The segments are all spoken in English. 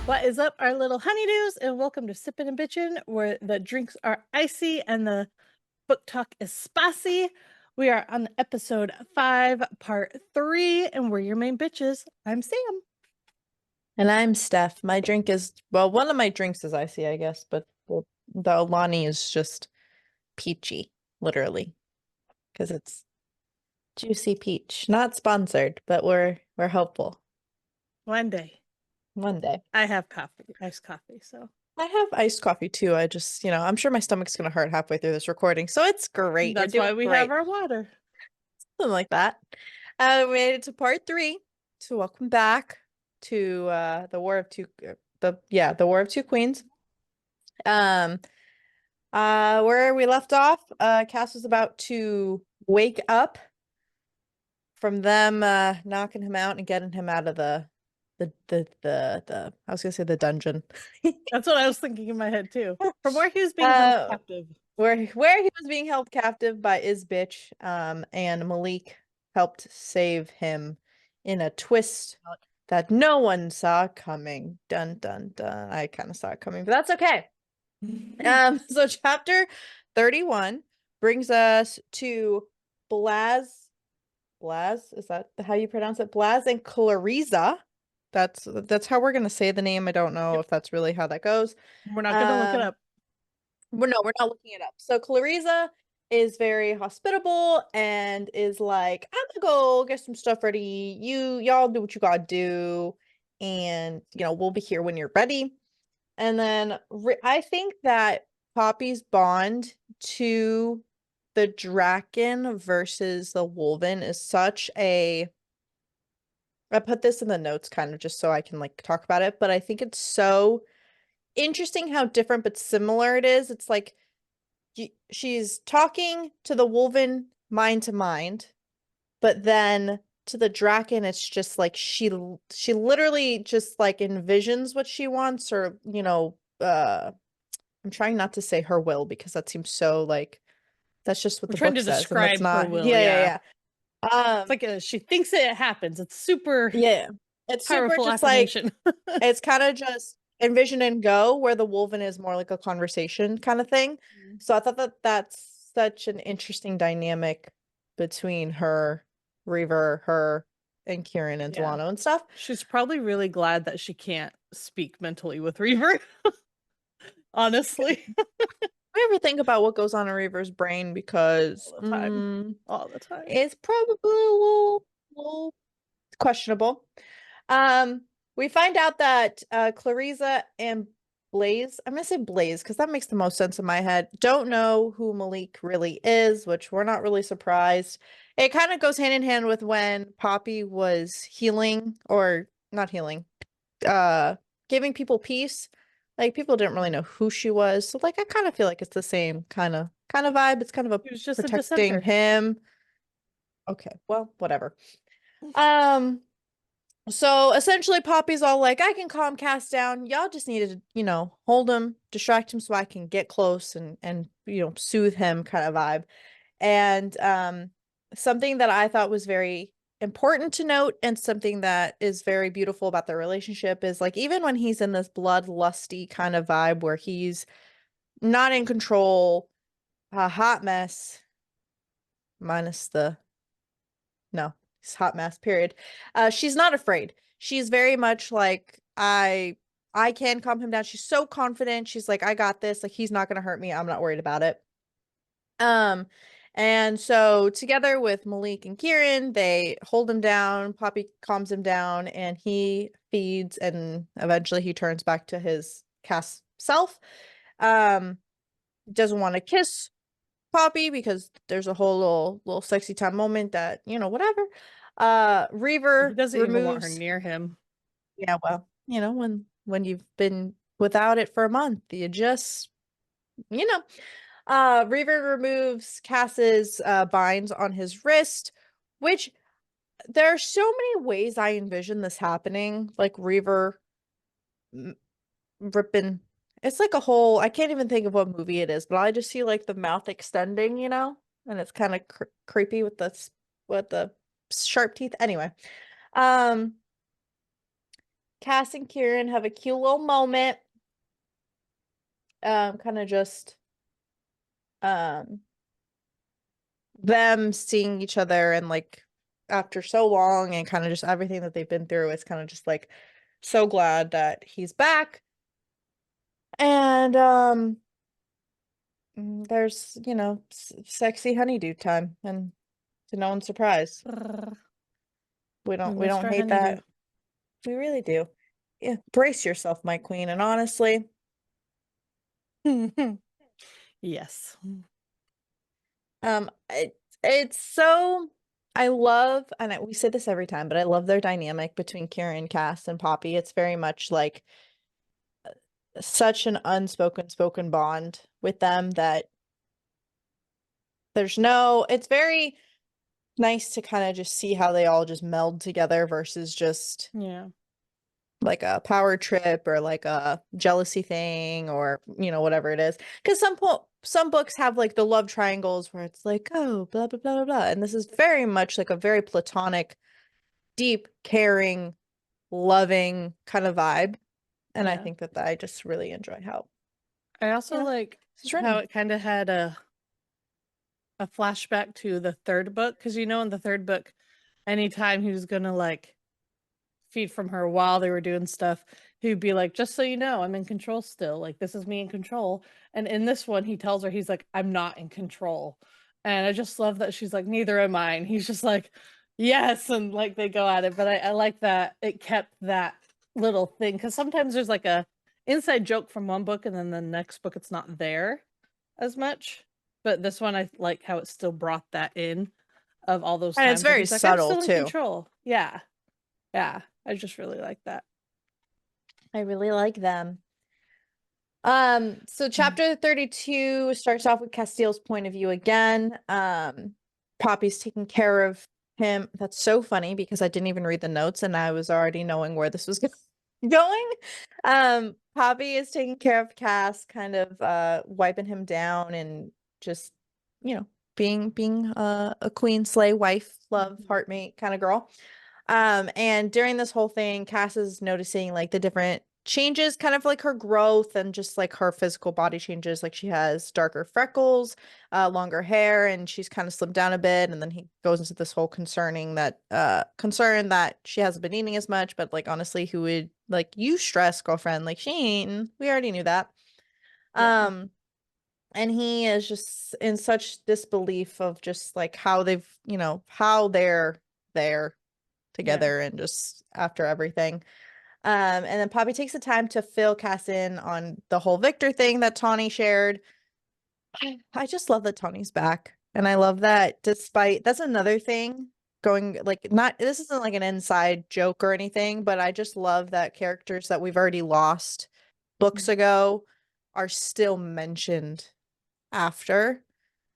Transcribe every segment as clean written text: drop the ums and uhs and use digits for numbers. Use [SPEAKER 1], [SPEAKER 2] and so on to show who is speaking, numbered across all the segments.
[SPEAKER 1] What is up, our little honeydews, and welcome to Sippin N Bitchin, where the drinks are icy and the book talk is spicy. We are on episode 5, part 3, and we're your main bitches. I'm Sam.
[SPEAKER 2] And I'm Steph. My drink is, well, one of my drinks is icy, I guess, but the Alani is just peachy, literally, because it's juicy peach. Not sponsored, but we're hopeful.
[SPEAKER 1] One day.
[SPEAKER 2] One day.
[SPEAKER 1] I have coffee, iced coffee, so.
[SPEAKER 2] I have iced coffee too. I just, I'm sure my stomach's gonna hurt halfway through this recording, so it's great. We're
[SPEAKER 1] That's why
[SPEAKER 2] doing
[SPEAKER 1] we have
[SPEAKER 2] great.
[SPEAKER 1] our water.
[SPEAKER 2] Something like that. We made it to part 3. So welcome back to the War of Two the War of Two Queens. Where we left off, Cass was about to wake up from them knocking him out and getting him out of the I was gonna say the dungeon.
[SPEAKER 1] That's what I was thinking in my head, too. From where he was being held captive.
[SPEAKER 2] Where he was being held captive by Bitch, and Malik helped save him in a twist that no one saw coming. Dun dun dun. I kind of saw it coming, but that's okay. So chapter 31 brings us to Blaz. Blaz, is that how you pronounce it? Blaz and Clariza. That's how we're gonna say the name. I don't know if that's really how that goes.
[SPEAKER 1] We're not going to look it up.
[SPEAKER 2] We're not looking it up. So Clariza is very hospitable and is like, I'm gonna go get some stuff ready. Y'all do what you gotta do, and we'll be here when you're ready. And then I think that Poppy's bond to the Draken versus the Wolven is such a... I put this in the notes kind of just so I can like talk about it, but I think it's so interesting how different but similar it is. It's like she's talking to the Wolven mind to mind, but then to the Draken, it's just like she literally just like envisions what she wants, or I'm trying not to say her will because that seems so like that's just what
[SPEAKER 1] We're
[SPEAKER 2] the
[SPEAKER 1] trying
[SPEAKER 2] book
[SPEAKER 1] to
[SPEAKER 2] says, and that's
[SPEAKER 1] describe her
[SPEAKER 2] not.
[SPEAKER 1] will,
[SPEAKER 2] Yeah.
[SPEAKER 1] It's like she thinks it happens. It's super
[SPEAKER 2] Yeah. It's super
[SPEAKER 1] powerful
[SPEAKER 2] just like
[SPEAKER 1] affirmation.
[SPEAKER 2] it's kind of just envision and go, where the Wolven is more like a conversation kind of thing. So I thought that that's such an interesting dynamic between her, Reaver, her, and Kieran and Delano and stuff.
[SPEAKER 1] She's probably really glad that she can't speak mentally with Reaver. Honestly.
[SPEAKER 2] I ever think about what goes on in Reaver's brain, because
[SPEAKER 1] All the time. All the time.
[SPEAKER 2] it's probably a little questionable. We find out that Clariza and Blaze, I'm gonna say Blaze because that makes the most sense in my head, don't know who Malik really is, which we're not really surprised. It kind of goes hand in hand with when Poppy was healing, or not healing, giving people peace. Like, people didn't really know who she was. So like I kind of feel like it's the same kind of vibe. It's kind of
[SPEAKER 1] He
[SPEAKER 2] a
[SPEAKER 1] was just a
[SPEAKER 2] protecting
[SPEAKER 1] dissenter.
[SPEAKER 2] him. Okay, well, whatever. Um so essentially Poppy's all like, I can calm Cass down. Y'all just needed to, hold him, distract him so I can get close and soothe him kind of vibe. And something that I thought was very important to note, and something that is very beautiful about their relationship, is like, even when he's in this bloodlusty kind of vibe where he's not in control, a hot mess, minus the... no, it's hot mess, period. She's not afraid. She's very much like, I can calm him down. She's so confident. She's like, I got this. Like, he's not gonna hurt me. I'm not worried about it. And so together with Malik and Kieran, they hold him down. Poppy calms him down, and he feeds, and eventually he turns back to his Cass self. Doesn't want to kiss Poppy because there's a whole little sexy time moment that, whatever.
[SPEAKER 1] He
[SPEAKER 2] Reaver
[SPEAKER 1] doesn't even want her
[SPEAKER 2] removes...
[SPEAKER 1] near him.
[SPEAKER 2] Yeah, well, when you've been without it for a month, you just, Reaver removes Cass's binds on his wrist, which there are so many ways I envision this happening. Like Reaver ripping... It's like a whole... I can't even think of what movie it is, but I just see like the mouth extending, and it's kind of creepy with the sharp teeth. Anyway, Cass and Kieran have a cute little moment. Kind of just um them seeing each other and like after so long and kind of just everything that they've been through. It's kind of just like so glad that he's back. And there's, sexy honeydew time and to no one's surprise.
[SPEAKER 1] Brrr.
[SPEAKER 2] We
[SPEAKER 1] We
[SPEAKER 2] don't
[SPEAKER 1] missed our
[SPEAKER 2] hate
[SPEAKER 1] honeydew.
[SPEAKER 2] that. We really do. Yeah, brace yourself, my queen. And honestly,
[SPEAKER 1] Yes.
[SPEAKER 2] it's so I love and we say this every time, but I love their dynamic between Kieran, Cass, and Poppy. It's very much like such an unspoken spoken bond with them that it's very nice to kind of just see how they all just meld together versus just
[SPEAKER 1] Yeah.
[SPEAKER 2] like a power trip or like a jealousy thing or whatever it is, because some books have like the love triangles where it's like, oh, blah blah blah blah blah, and this is very much like a very platonic, deep, caring, loving kind of vibe, and I
[SPEAKER 1] Yeah.
[SPEAKER 2] think that I just really enjoy how
[SPEAKER 1] I also like
[SPEAKER 2] this is
[SPEAKER 1] how
[SPEAKER 2] written.
[SPEAKER 1] it kind of had a flashback to the third book, because in the third book, anytime he was gonna like feed from her while they were doing stuff, he'd be like, just so you know, I'm in control still. Like, this is me in control. And in this one, he tells her, he's like, I'm not in control. And I just love that she's like, neither am I. And he's just like, yes. And like they go at it. But I like that it kept that little thing. Because sometimes there's like a inside joke from one book, and then the next book, it's not there as much. But this one, I like how it still brought that in of all those
[SPEAKER 2] And it's
[SPEAKER 1] times where
[SPEAKER 2] very
[SPEAKER 1] he's like, I'm
[SPEAKER 2] subtle
[SPEAKER 1] still in
[SPEAKER 2] too.
[SPEAKER 1] control. Yeah. Yeah, I just really like that.
[SPEAKER 2] I really like them. So
[SPEAKER 1] Mhm.
[SPEAKER 2] chapter 32 starts off with Castile's point of view again. Poppy's taking care of him. That's so funny because I didn't even read the notes and I was already knowing where this was going. Poppy is taking care of Cass, kind of wiping him down and just, you know, being a queen, slay, wife, love,
[SPEAKER 1] Mhm.
[SPEAKER 2] heartmate kind of girl. And during this whole thing, Cass is noticing like the different changes, kind of like her growth and just like her physical body changes. Like she has darker freckles, longer hair, and she's kind of slimmed down a bit. And then he goes into this whole concern that she hasn't been eating as much, but like honestly, who would like you stress, girlfriend? Like she ain't eating. We already knew that.
[SPEAKER 1] Yeah,
[SPEAKER 2] Um, and he is just in such disbelief of just like how how they're there
[SPEAKER 1] yeah,
[SPEAKER 2] together and just after everything. And then Poppy takes the time to fill Cass in on the whole Victor thing that Tawny shared. I just love that Tawny's back. And I love that despite that's another thing going like not this isn't like an inside joke or anything, but I just love that characters that we've already lost books
[SPEAKER 1] mhm,
[SPEAKER 2] ago are still mentioned after.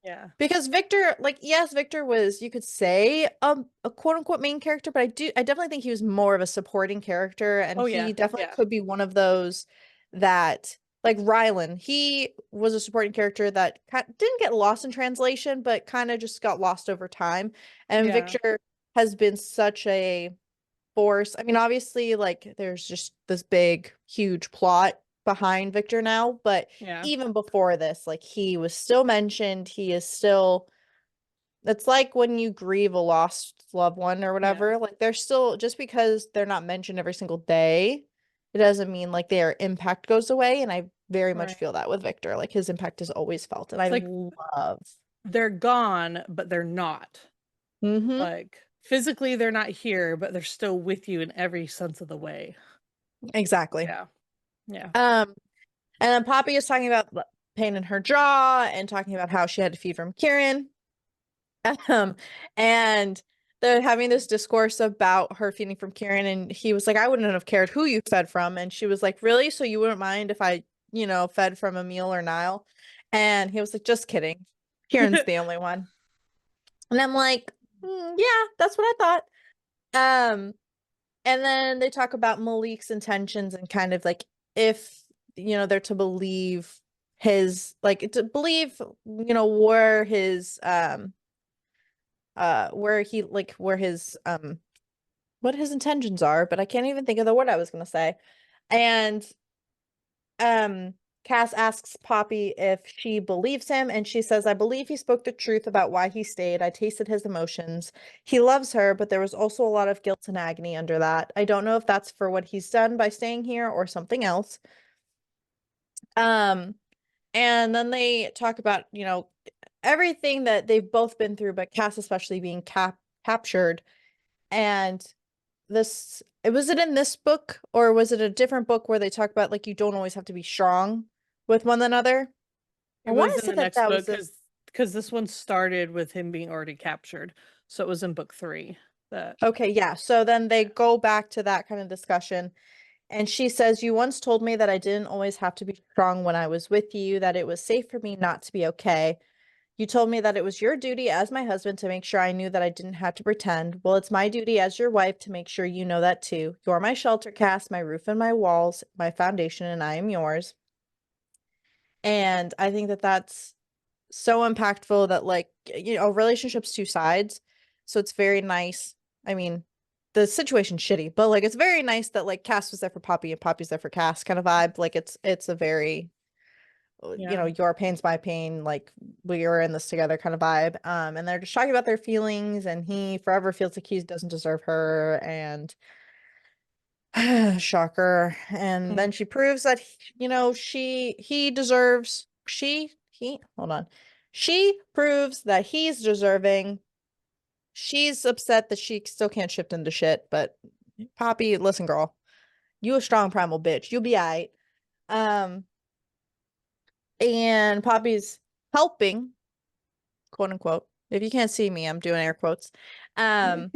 [SPEAKER 1] yeah.
[SPEAKER 2] Because Victor, like, yes, Victor was, you could say, a quote unquote main character, but I definitely think he was more of a supporting character, and
[SPEAKER 1] Oh
[SPEAKER 2] he
[SPEAKER 1] yeah,
[SPEAKER 2] definitely
[SPEAKER 1] yeah,
[SPEAKER 2] could be one of those that, like Rylan, he was a supporting character that didn't get lost in translation, but kind of just got lost over time. And
[SPEAKER 1] yeah,
[SPEAKER 2] Victor has been such a force. I mean, obviously, like there's just this big, huge plot behind Victor now, but
[SPEAKER 1] yeah,
[SPEAKER 2] even before this, like he was still mentioned. He is still, it's like when you grieve a lost loved one or
[SPEAKER 1] yeah.
[SPEAKER 2] whatever, like they're still, just because they're not mentioned every single day, it doesn't mean like their impact goes away. And I very much
[SPEAKER 1] Right.
[SPEAKER 2] feel that with Victor. Like his impact is always felt. And I
[SPEAKER 1] It's like
[SPEAKER 2] love.
[SPEAKER 1] they're gone, but they're not.
[SPEAKER 2] Mm-hmm.
[SPEAKER 1] Like physically, they're not here, but they're still with you in every sense of the way.
[SPEAKER 2] Exactly.
[SPEAKER 1] Yeah, yeah,
[SPEAKER 2] Um, and then Poppy is talking about pain in her jaw and talking about how she had to feed from Kieran. Um, and they're having this discourse about her feeding from Kieran, and he was like, I wouldn't have cared who you fed from. And she was like, really? So you wouldn't mind if I, fed from Emil or Niall? And he was like, just kidding. Kieran's the only one. And I'm like, yeah, that's what I thought. And then they talk about Malik's intentions and kind of like if, they're to believe where his where he like where his what his intentions are, but I can't even think of the word I was gonna say. And um Cass asks Poppy if she believes him, and she says, I believe he spoke the truth about why he stayed. I tasted his emotions. He loves her, but there was also a lot of guilt and agony under that. I don't know if that's for what he's done by staying here or something else. Um, and then they talk about, everything that they've both been through, but Cass especially being captured. And was it in this book or was it a different book where they talk about like you don't always have to be strong with one another? I
[SPEAKER 1] It
[SPEAKER 2] want
[SPEAKER 1] was
[SPEAKER 2] to
[SPEAKER 1] in
[SPEAKER 2] say
[SPEAKER 1] the
[SPEAKER 2] that
[SPEAKER 1] next
[SPEAKER 2] that
[SPEAKER 1] book
[SPEAKER 2] was in
[SPEAKER 1] because this one started with him being already captured. So it was in book 3 that
[SPEAKER 2] okay, yeah. So then they go back to that kind of discussion. And she says, you once told me that I didn't always have to be strong when I was with you, that it was safe for me not to be okay. You told me that it was your duty as my husband to make sure I knew that I didn't have to pretend. Well, it's my duty as your wife to make sure you know that too. You're my shelter cast, my roof and my walls, my foundation, and I am yours. And I think that that's so impactful that, like, relationships two sides. So it's very nice. I mean, the situation's shitty, but like it's very nice that like Cass was there for Poppy and Poppy's there for Cass kind of vibe. Like it's a very
[SPEAKER 1] yeah.
[SPEAKER 2] your pain's my pain, like we are in this together kind of vibe. And they're just talking about their feelings, and he forever feels like he doesn't deserve her, and shocker. And
[SPEAKER 1] Mm.
[SPEAKER 2] then she proves that he deserves he hold on. She proves that he's deserving. She's upset that she still can't shift into shit, but Poppy, listen, girl, you a strong primal bitch. You'll be alright. Um, and Poppy's helping, quote unquote. If you can't see me, I'm doing air quotes. Um,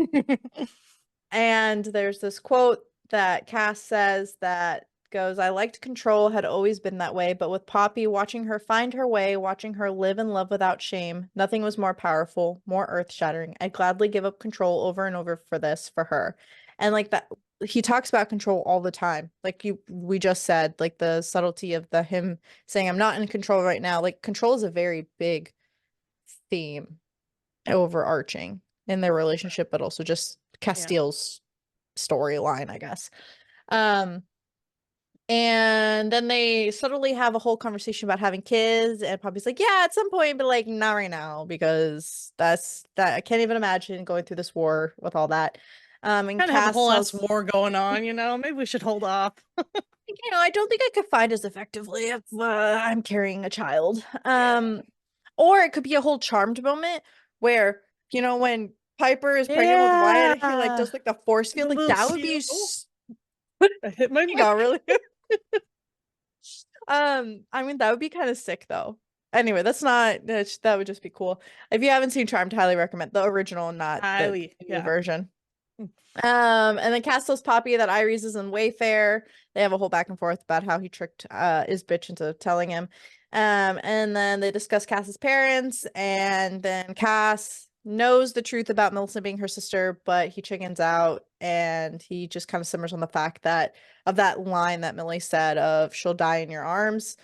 [SPEAKER 2] And there's this quote that Cass says that goes, I liked control, had always been that way, but with Poppy, watching her find her way, watching her live and love without shame, nothing was more powerful, more earth-shattering. I'd gladly give up control over and over for this, for her. And like that, he talks about control all the time. Like we just said, like the subtlety of the him saying, I'm not in control right now. Like control is a very big theme overarching in their relationship, but also just
[SPEAKER 1] Yeah.
[SPEAKER 2] Castiel's storyline, I guess. Um, and then they subtly have a whole conversation about having kids, and Poppy's like, yeah, at some point, but like not right now, because that I can't even imagine going through this war with all that. And
[SPEAKER 1] Kind of have a
[SPEAKER 2] Cass
[SPEAKER 1] whole ass
[SPEAKER 2] tells,
[SPEAKER 1] war going on, you know. Maybe we should hold off.
[SPEAKER 2] I don't think I could fight as effectively if I'm carrying a child.
[SPEAKER 1] Yeah.
[SPEAKER 2] Or it could be a whole Charmed moment where, when Piper is pregnant with Wyatt and he like
[SPEAKER 1] Yeah.
[SPEAKER 2] does like the force
[SPEAKER 1] The
[SPEAKER 2] field, like
[SPEAKER 1] little
[SPEAKER 2] that would
[SPEAKER 1] shield.
[SPEAKER 2] be
[SPEAKER 1] Oh, I hit my
[SPEAKER 2] I
[SPEAKER 1] mic.
[SPEAKER 2] got really I mean that would be kind of sick though. Anyway, that would just be cool. If you haven't seen Charmed, highly recommend the original, not the
[SPEAKER 1] Highly.
[SPEAKER 2] new
[SPEAKER 1] Yeah.
[SPEAKER 2] version. And then Cass tells Poppy that Iris is in Wayfair. They have a whole back and forth about how he tricked his bitch into telling him. And then they discuss Cass's parents, and then Cass knows the truth about Melissa being her sister, but he chickens out, and he just kind of simmers on the fact that of that line that Millie said of she'll die in your arms.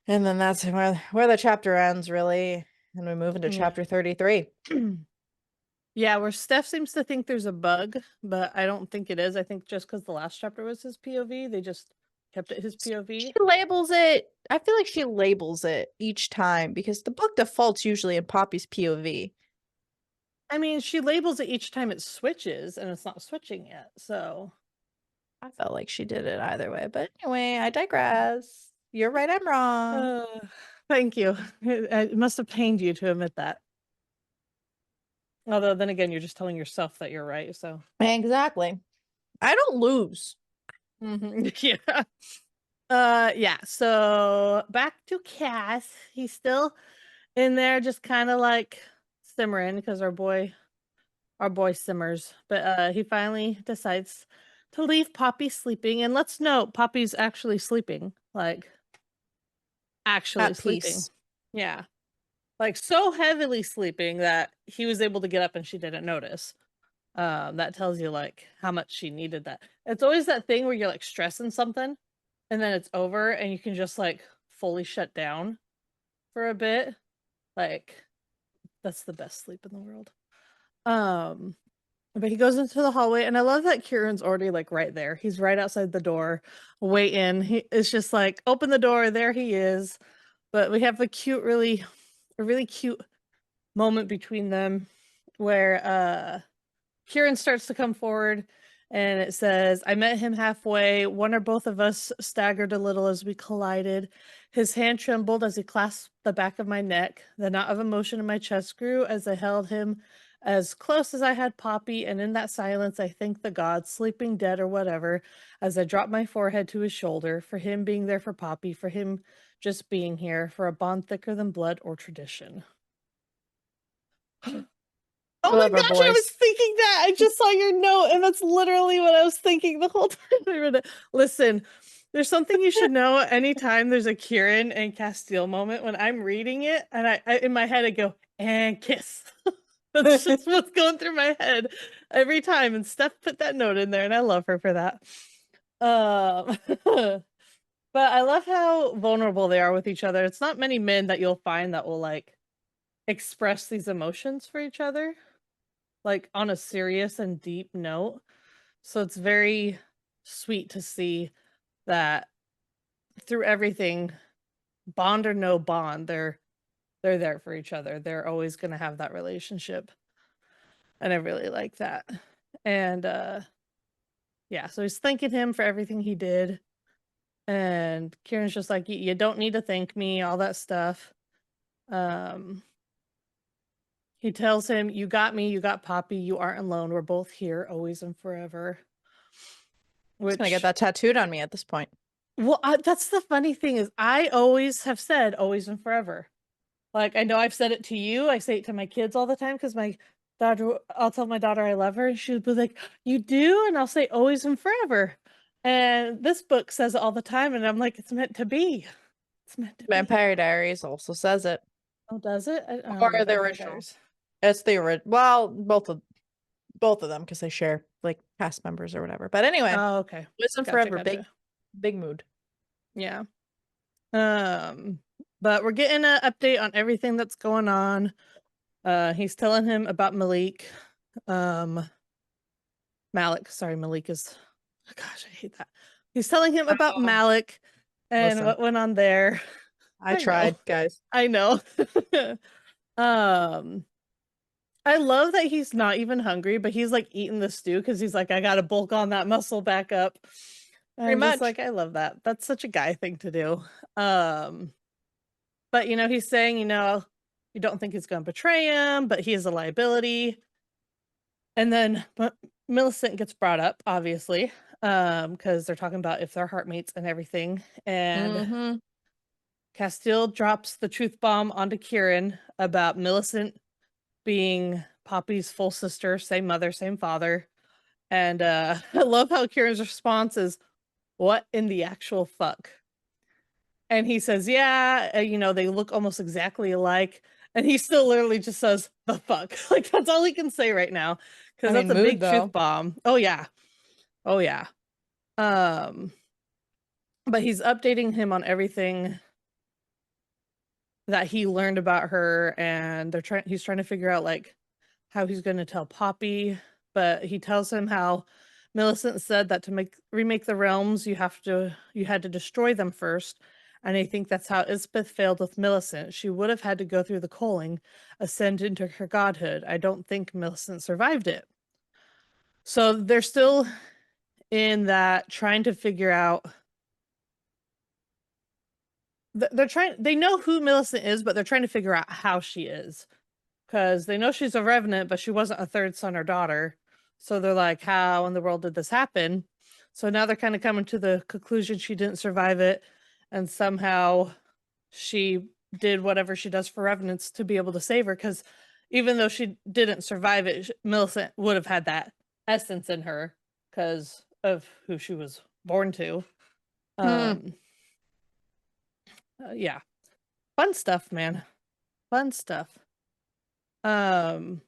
[SPEAKER 2] And then that's where the chapter ends, really. And we move into
[SPEAKER 1] Yeah.
[SPEAKER 2] chapter 33.
[SPEAKER 1] Yeah, where Steph seems to think there's a bug, but I don't think it is. I think just because the last chapter was his POV, they just kept it his
[SPEAKER 2] She
[SPEAKER 1] POV.
[SPEAKER 2] labels it, I feel like she labels it each time because the book defaults usually in Poppy's POV.
[SPEAKER 1] I mean, she labels it each time it switches, and it's not switching yet. So,
[SPEAKER 2] I felt like she did it either way, but anyway, I digress. You're right, I'm wrong.
[SPEAKER 1] uh, thank you. It must have pained you to admit that. Although, then again, you're just telling yourself that you're right. So,
[SPEAKER 2] Exactly. I don't lose.
[SPEAKER 1] yeah. Yeah. So back to Cass. He's still in there, just kind of like simmering because our boy simmers. But he finally decides to leave Poppy sleeping. And let's note, Poppy's actually sleeping, like actually
[SPEAKER 2] At
[SPEAKER 1] sleeping.
[SPEAKER 2] peace.
[SPEAKER 1] Yeah, like so heavily sleeping that he was able to get up and she didn't notice. That tells you like how much she needed that. It's always that thing where you're like stressing something and then it's over and you can just like fully shut down for a bit. Like that's the best sleep in the world. Um But he goes into the hallway, and I love that Kieran's already, like, right there. He's right outside the door, waiting. It's just like, open the door, there he is. But we have a really cute moment between them where, Kieran starts to come forward, and it says, I met him halfway. One or both of us staggered a little as we collided. His hand trembled as he clasped the back of my neck. The knot of emotion in my chest grew as I held him as close as I had Poppy, and in that silence, I thanked the gods, sleeping, dead, or whatever, as I dropped my forehead to his shoulder, for him being there for Poppy, for him just being here, for a bond thicker than blood or tradition.
[SPEAKER 2] We
[SPEAKER 1] Oh my
[SPEAKER 2] love our
[SPEAKER 1] gosh, I was
[SPEAKER 2] boys.
[SPEAKER 1] thinking that. I just saw your note, and that's literally what I was thinking the whole time I read it. Listen, there's something you should know anytime there's a Kieran and Castile moment when I'm reading it, and I in my head I go, and kiss. That's just what's going through my head every time. And Steph put that note in there, and I love her for that. But I love how vulnerable they are with each other. It's not many men that you'll find that will like express these emotions for each other like on a serious and deep note. So it's very sweet to see that through everything, bond or no bond, they're there for each other. They're always going to have that relationship. And I really like that. And yeah, so he's thanking him for everything he did. And Kieran's just like, you don't need to thank me, all that stuff. Um he tells him, you got me, you got Poppy, you aren't alone. We're both here, always and forever.
[SPEAKER 2] I'm just gonna get
[SPEAKER 1] Which
[SPEAKER 2] that tattooed on me at this point.
[SPEAKER 1] well, that's the funny thing is I always have said always and forever. Like, I know I've said it to you, I say it to my kids all the time because my daughter I'll tell my daughter I love her, and she'll be like, "You do?" And I'll say always and forever. And this book says it all the time, and I'm like, "It's meant to be. It's meant to be."
[SPEAKER 2] Vampire Diaries also says it.
[SPEAKER 1] Oh, does it? I don't read
[SPEAKER 2] Or the
[SPEAKER 1] Vampire
[SPEAKER 2] original.
[SPEAKER 1] Diaries.
[SPEAKER 2] It's the original. Well, both of them because they share like cast members or whatever. But anyway,
[SPEAKER 1] Oh, okay.
[SPEAKER 2] Wisdom
[SPEAKER 1] Gotcha,
[SPEAKER 2] Forever, big
[SPEAKER 1] gotcha.
[SPEAKER 2] big mood.
[SPEAKER 1] Yeah. Um, but we're getting an update on everything that's going on. He's telling him about Malik. Um, Malik, sorry, Malik is gosh, I hate that. He's telling him about
[SPEAKER 2] Oh,
[SPEAKER 1] Malik and
[SPEAKER 2] listen,
[SPEAKER 1] what went on there.
[SPEAKER 2] I
[SPEAKER 1] I know.
[SPEAKER 2] tried, guys.
[SPEAKER 1] I know. um, I love that he's not even hungry, but he's like eating the stew because he's like, I gotta bulk on that muscle back up. And
[SPEAKER 2] Pretty
[SPEAKER 1] I'm just
[SPEAKER 2] much.
[SPEAKER 1] like, I love that. That's such a guy thing to do. Um, but he's saying, you don't think he's gonna betray him, but he is a liability. And then Millicent gets brought up, obviously, because they're talking about if they're heartmates and everything. And
[SPEAKER 2] Mm-hmm.
[SPEAKER 1] Castile drops the truth bomb onto Kieran about Millicent being Poppy's full sister, same mother, same father. And I love how Kieran's response is, "What in the actual fuck?" And he says, "Yeah, they look almost exactly alike." And he still literally just says, "The fuck." Like that's all he can say right now because
[SPEAKER 2] I
[SPEAKER 1] that's
[SPEAKER 2] mean,
[SPEAKER 1] a
[SPEAKER 2] mood
[SPEAKER 1] big truth
[SPEAKER 2] though.
[SPEAKER 1] bomb. Oh yeah. Oh yeah. Um but he's updating him on everything that he learned about her, and he's trying to figure out like how he's going to tell Poppy, but he tells him how Millicent said that to remake the realms, you had to destroy them first. And I think that's how Isbeth failed with Millicent. She would have had to go through the culling, ascend into her godhood. I don't think Millicent survived it. So they're still in that trying to figure out they know who Millicent is, but they're trying to figure out how she is. Because they know she's a revenant, but she wasn't a third son or daughter. So they're like, how in the world did this happen? So now they're kind of coming to the conclusion she didn't survive it, and somehow she did whatever she does for revenants to be able to save her. Because even though she didn't survive it, Millicent would have had that essence in her because of who she was born to.
[SPEAKER 2] Hmm.
[SPEAKER 1] Um, yeah, fun stuff, man. Fun stuff. Um,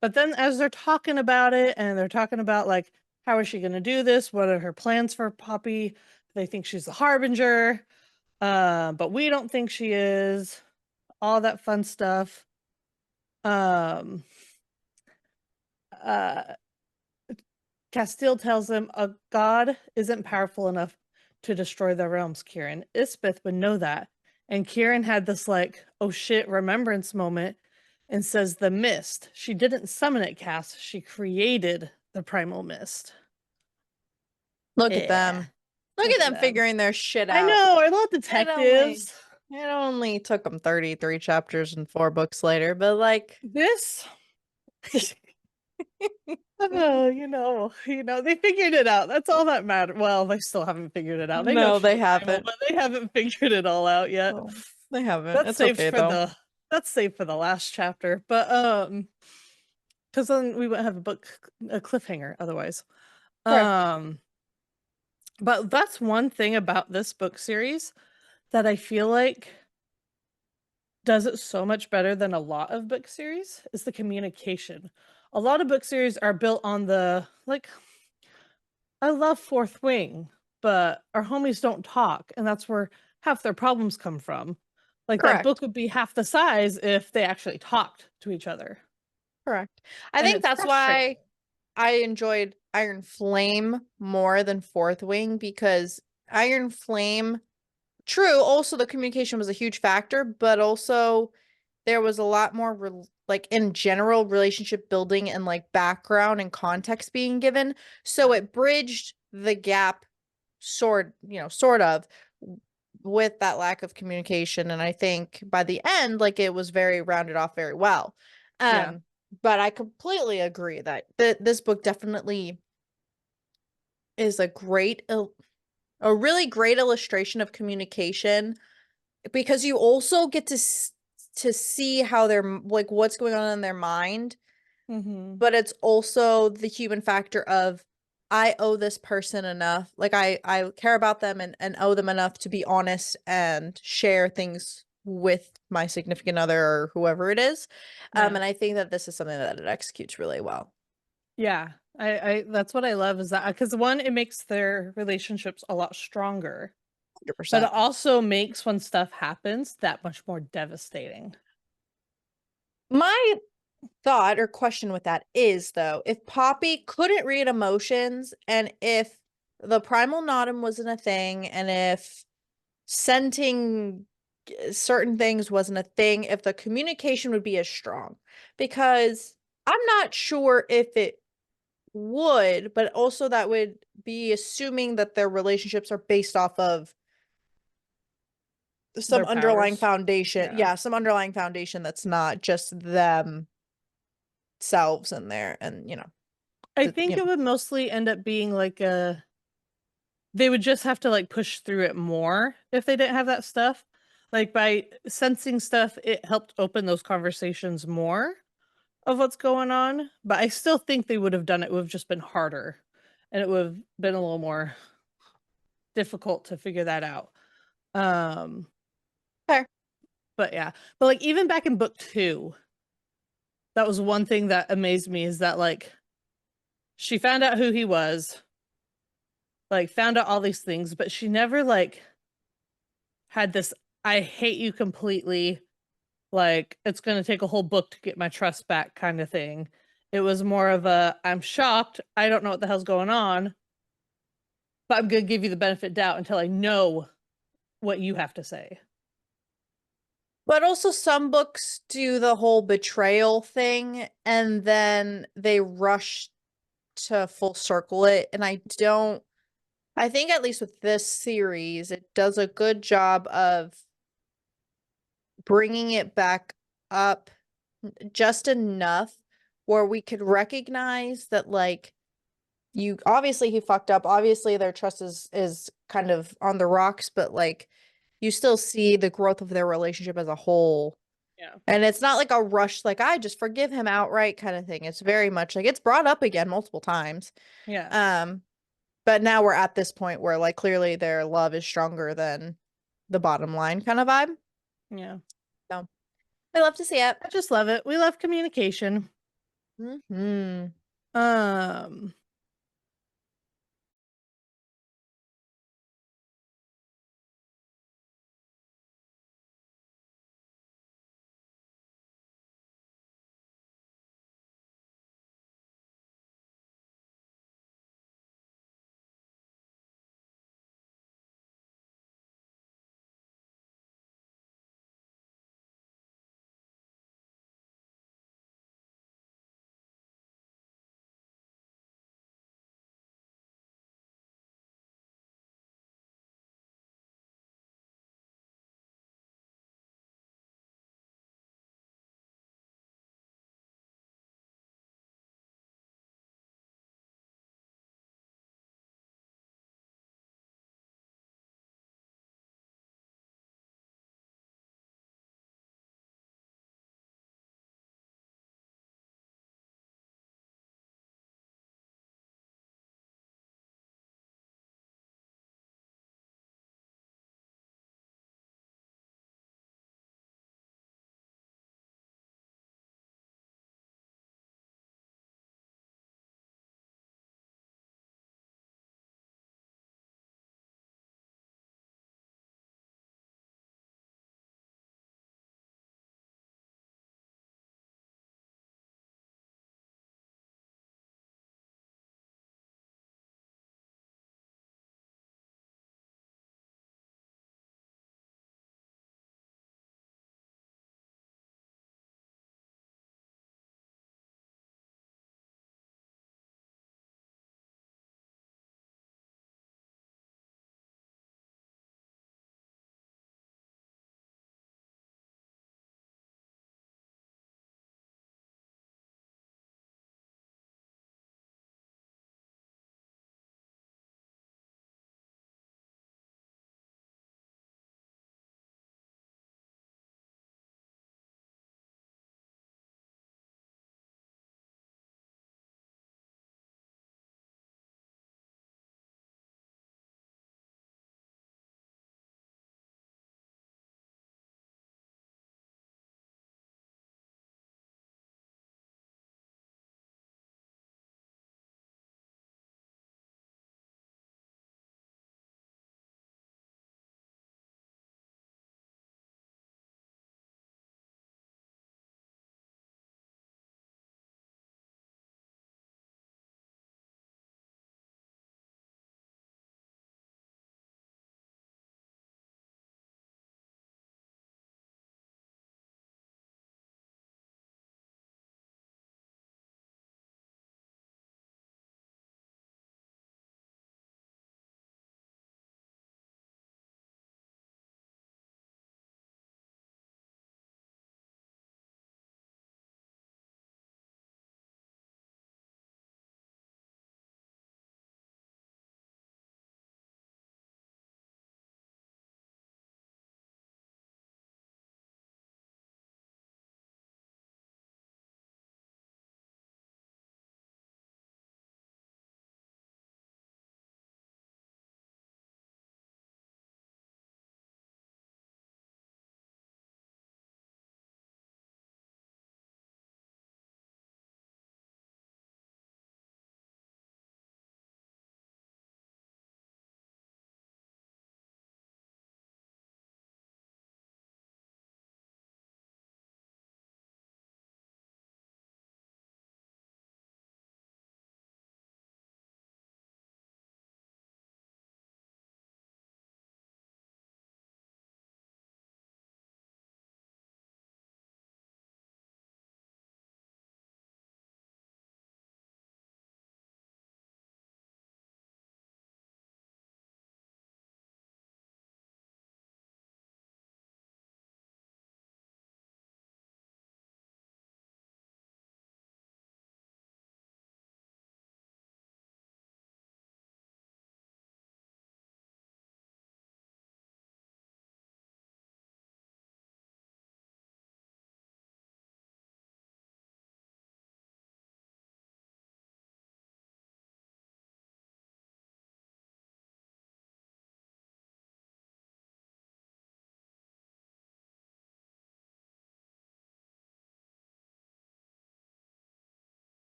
[SPEAKER 1] But then as they're talking about it and they're talking about like how is she going to do this? What are her plans for Poppy? They think she's the harbinger. But we don't think she is. All that fun stuff. Um uh Castile tells him a god isn't powerful enough to destroy the realms, Kieran. Isbeth would know that. And Kieran had this like, oh shit, remembrance moment and says the mist. She didn't summon it, Cass. She created the primal mist.
[SPEAKER 2] Look at
[SPEAKER 1] Yeah.
[SPEAKER 2] them. Look
[SPEAKER 1] Look
[SPEAKER 2] at
[SPEAKER 1] at
[SPEAKER 2] them
[SPEAKER 1] them.
[SPEAKER 2] figuring their shit
[SPEAKER 1] I
[SPEAKER 2] out.
[SPEAKER 1] know, our little
[SPEAKER 2] It only
[SPEAKER 1] detectives.
[SPEAKER 2] it only took them 33 chapters and 4 books later, but like
[SPEAKER 1] This oh, they figured it out. That's all that matters. Well, they still haven't figured it out. They know
[SPEAKER 2] no,
[SPEAKER 1] she's
[SPEAKER 2] they
[SPEAKER 1] a primal,
[SPEAKER 2] haven't.
[SPEAKER 1] but they haven't figured it all out yet.
[SPEAKER 2] No, they haven't.
[SPEAKER 1] That's
[SPEAKER 2] It's
[SPEAKER 1] saved
[SPEAKER 2] okay
[SPEAKER 1] for
[SPEAKER 2] though.
[SPEAKER 1] the that's saved for the last chapter. But because then we wouldn't have a cliffhanger otherwise.
[SPEAKER 2] Sure.
[SPEAKER 1] Um, but that's one thing about this book series that I feel like does it so much better than a lot of book series is the communication. A lot of book series are built on the like I love Fourth Wing, but our homies don't talk, and that's where half their problems come from. Like that book
[SPEAKER 2] Correct.
[SPEAKER 1] would be half the size if they actually talked to each other.
[SPEAKER 2] Correct. I
[SPEAKER 1] And
[SPEAKER 2] think
[SPEAKER 1] it's
[SPEAKER 2] that's why
[SPEAKER 1] frustrating.
[SPEAKER 2] I enjoyed Iron Flame more than Fourth Wing because Iron Flame, true, also the communication was a huge factor, but also there was a lot more like in general relationship building and like background and context being given. So
[SPEAKER 1] Yeah.
[SPEAKER 2] it bridged the gap sort of with that lack of communication. And I think by the end, like it was very rounded off very well.
[SPEAKER 1] Yeah.
[SPEAKER 2] Um, but I completely agree that this book definitely is a really great illustration of communication because you also get to see how they're like what's going on in their mind,
[SPEAKER 1] Mm-hmm.
[SPEAKER 2] but it's also the human factor of I owe this person enough, like I care about them and owe them enough to be honest and share things with my significant other or whoever it is.
[SPEAKER 1] Yeah.
[SPEAKER 2] And I think that this is something that it executes really well.
[SPEAKER 1] Yeah. I that's what I love is that because one, it makes their relationships a lot stronger, but it
[SPEAKER 2] 100%.
[SPEAKER 1] also makes when stuff happens that much more devastating.
[SPEAKER 2] My thought or question with that is though, if Poppy couldn't read emotions and if the primal notum wasn't a thing and if scenting certain things wasn't a thing, if the communication would be as strong, because I'm not sure if it would, but also that would be assuming that their relationships are based off of some
[SPEAKER 1] Their
[SPEAKER 2] underlying
[SPEAKER 1] powers.
[SPEAKER 2] foundation.
[SPEAKER 1] Yeah.
[SPEAKER 2] Yeah, some underlying foundation that's not just them selves in there and
[SPEAKER 1] I
[SPEAKER 2] the
[SPEAKER 1] think it would mostly end up being like they would just have to like push through it more if they didn't have that stuff. Like by sensing stuff, it helped open those conversations more of what's going on. But I still think they would have done it would have just been harder and it would have been a little more difficult to figure that out. Um,
[SPEAKER 2] fair.
[SPEAKER 1] but yeah. But like even back in book two, that was one thing that amazed me is that like she found out who he was, like found out all these things, but she never like had this I hate you completely, like it's going to take a whole book to get my trust back kind of thing. It was more of a I'm shocked, I don't know what the hell's going on, but I'm going to give you the benefit doubt until I know what you have to say.
[SPEAKER 2] But also some books do the whole betrayal thing and then they rush to full circle it. And I think at least with this series, it does a good job of bringing it back up just enough where we could recognize that like you obviously he fucked up. Obviously their trust is kind of on the rocks, but like you still see the growth of their relationship as a whole.
[SPEAKER 1] Yeah.
[SPEAKER 2] And it's not like a rush, like I just forgive him outright kind of thing. It's very much like it's brought up again multiple times.
[SPEAKER 1] Yeah.
[SPEAKER 2] Um, but now we're at this point where like clearly their love is stronger than the bottom line kind of vibe.
[SPEAKER 1] Yeah.
[SPEAKER 2] So I love to see it.
[SPEAKER 1] I just love it. We love communication.
[SPEAKER 2] Hmm.
[SPEAKER 1] Um